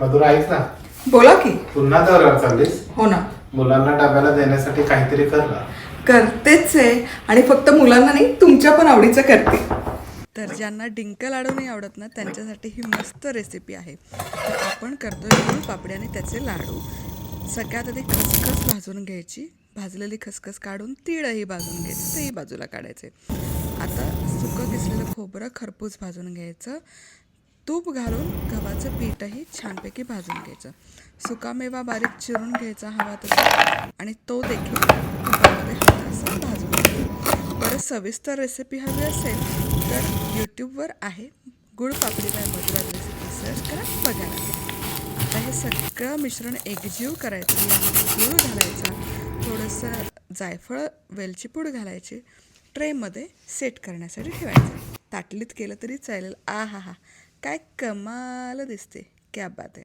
मधुरा ऐक ना, बोला की. पुन्हा दौऱ्यावर चाललीस? हो ना, मुलांना डब्याला देण्यासाठी काहीतरी कर ना. करतेच आहे. आणि फक्त मुलांना नाही, तुमच्या पण आवडीचं करते. तर ज्यांना डिंक लाडू नाही आवडत ना, त्यांच्यासाठी ही मस्त रेसिपी आहे. तर आपण करतोय गुळ पापडी आणि त्याचे लाडू. सगळ्यात आधी खसखस भाजून घ्यायची. भाजलेली खसखस काढून तीळही भाजून घ्यायचं, तेही बाजूला काढायचे. आता सुकं किसलेलं खोबरं खरपूस भाजून घ्यायचं. तूप घालून गव्हाचं पीठही छानपैकी भाजून घ्यायचं. सुकामेवा बारीक चिरून घ्यायचा हवा तसा आणि तो देखील तुपामध्ये हवा असा भाजून घ्यायचा. परत सविस्तर रेसिपी हवी असेल तर यूट्यूबवर आहे, गुळ पापडी बाय मधुरा रेसिपी सर्च करा, बघायला. आता हे सगळं मिश्रण एकजीव करायचं. यामध्ये गूळ घालायचा, थोडंसं जायफळ वेलची पूड घालायची. ट्रेमध्ये सेट करण्यासाठी ठेवायचं. ताटलीत केलं तरी चालेल. आ हा हा, काय कमाल दिसते, क्या बात आहे.